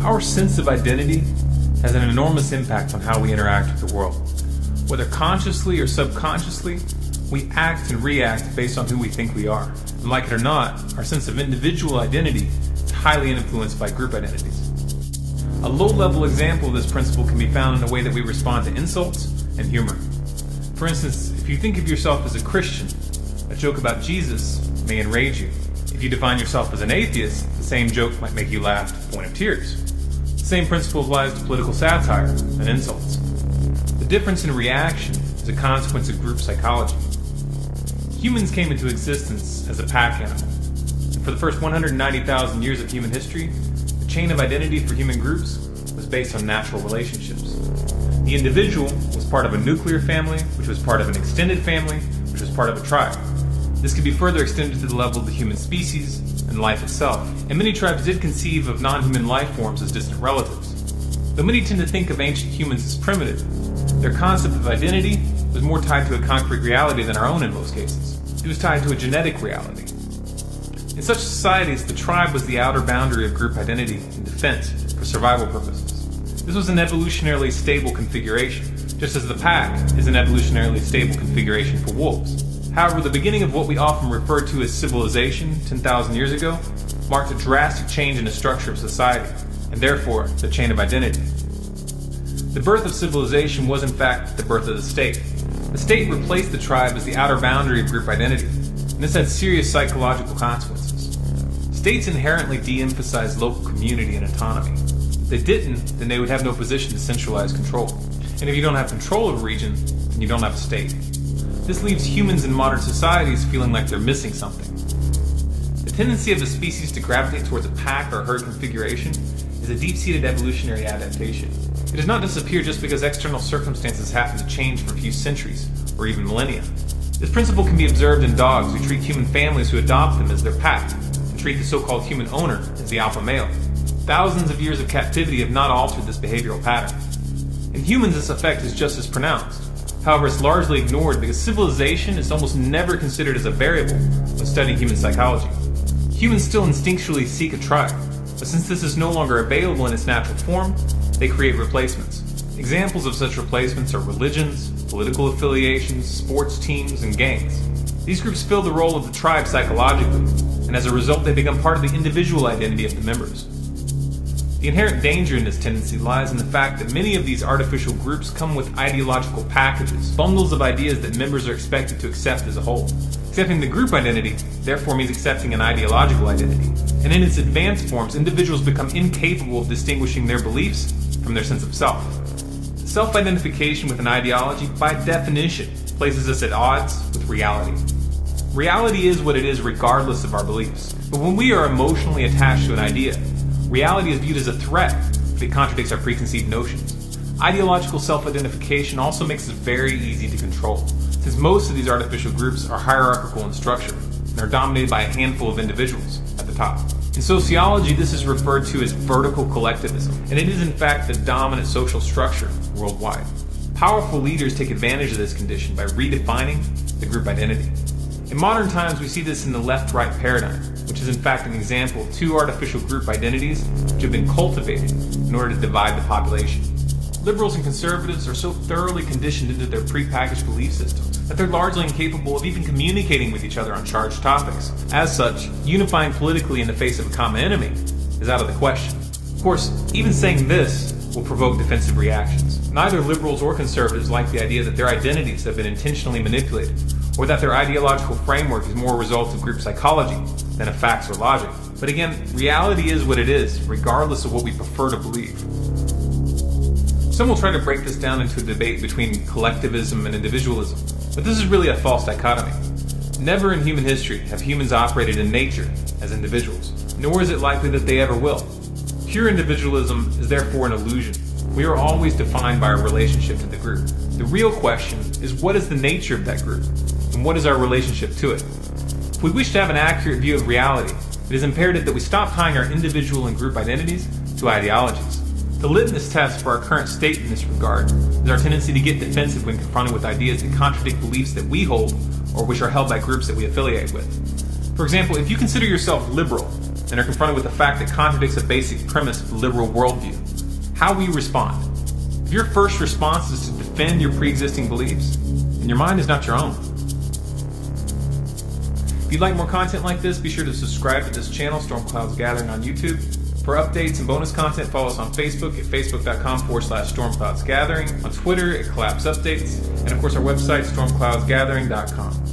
Our sense of identity has an enormous impact on how we interact with the world. Whether consciously or subconsciously, we act and react based on who we think we are. And like it or not, our sense of individual identity is highly influenced by group identities. A low-level example of this principle can be found in the way that we respond to insults and humor. For instance, if you think of yourself as a Christian, a joke about Jesus may enrage you. If you define yourself as an atheist, the same joke might make you laugh to the point of tears. The same principle applies to political satire and insults. The difference in reaction is a consequence of group psychology. Humans came into existence as a pack animal, and for the first 190,000 years of human history, the chain of identity for human groups was based on natural relationships. The individual was part of a nuclear family, which was part of an extended family, which was part of a tribe. This could be further extended to the level of the human species and life itself, and many tribes did conceive of non-human life forms as distant relatives. Though many tend to think of ancient humans as primitive, their concept of identity was more tied to a concrete reality than our own in most cases. It was tied to a genetic reality. In such societies, the tribe was the outer boundary of group identity and defense for survival purposes. This was an evolutionarily stable configuration, just as the pack is an evolutionarily stable configuration for wolves. However, the beginning of what we often refer to as civilization 10,000 years ago marked a drastic change in the structure of society, and therefore the chain of identity. The birth of civilization was in fact the birth of the state. The state replaced the tribe as the outer boundary of group identity, and this had serious psychological consequences. States inherently de-emphasize local community and autonomy. If they didn't, then they would have no position to centralize control. And if you don't have control of a region, then you don't have a state. This leaves humans in modern societies feeling like they're missing something. The tendency of the species to gravitate towards a pack or herd configuration is a deep-seated evolutionary adaptation. It does not disappear just because external circumstances happen to change for a few centuries or even millennia. This principle can be observed in dogs who treat human families who adopt them as their pack and treat the so-called human owner as the alpha male. Thousands of years of captivity have not altered this behavioral pattern. In humans, this effect is just as pronounced. However, it's largely ignored because civilization is almost never considered as a variable when studying human psychology. Humans still instinctually seek a tribe, but since this is no longer available in its natural form, they create replacements. Examples of such replacements are religions, political affiliations, sports teams, and gangs. These groups fill the role of the tribe psychologically, and as a result they become part of the individual identity of the members. The inherent danger in this tendency lies in the fact that many of these artificial groups come with ideological packages, bundles of ideas that members are expected to accept as a whole. Accepting the group identity, therefore, means accepting an ideological identity. And in its advanced forms, individuals become incapable of distinguishing their beliefs from their sense of self. Self-identification with an ideology, by definition, places us at odds with reality. Reality is what it is regardless of our beliefs. But when we are emotionally attached to an idea, reality is viewed as a threat if it contradicts our preconceived notions. Ideological self-identification also makes it very easy to control, since most of these artificial groups are hierarchical in structure and are dominated by a handful of individuals at the top. In sociology, this is referred to as vertical collectivism, and it is in fact the dominant social structure worldwide. Powerful leaders take advantage of this condition by redefining the group identity. In modern times, we see this in the left-right paradigm, which is in fact an example of two artificial group identities which have been cultivated in order to divide the population. Liberals and conservatives are so thoroughly conditioned into their prepackaged belief systems that they're largely incapable of even communicating with each other on charged topics. As such, unifying politically in the face of a common enemy is out of the question. Of course, even saying this will provoke defensive reactions. Neither liberals or conservatives like the idea that their identities have been intentionally manipulated, or that their ideological framework is more a result of group psychology than of facts or logic. But again, reality is what it is, regardless of what we prefer to believe. Some will try to break this down into a debate between collectivism and individualism, but this is really a false dichotomy. Never in human history have humans operated in nature as individuals, nor is it likely that they ever will. Pure individualism is therefore an illusion. We are always defined by our relationship to the group. The real question is, what is the nature of that group, and what is our relationship to it? If we wish to have an accurate view of reality, it is imperative that we stop tying our individual and group identities to ideologies. The litmus test for our current state in this regard is our tendency to get defensive when confronted with ideas that contradict beliefs that we hold or which are held by groups that we affiliate with. For example, if you consider yourself liberal and are confronted with a fact that contradicts a basic premise of the liberal worldview, how will you respond? If your first response is to defend your pre-existing beliefs, then your mind is not your own. If you'd like more content like this, be sure to subscribe to this channel, Storm Clouds Gathering on YouTube. For updates and bonus content, follow us on Facebook at facebook.com/stormcloudsgathering, on Twitter at Collapse Updates, and of course our website, stormcloudsgathering.com.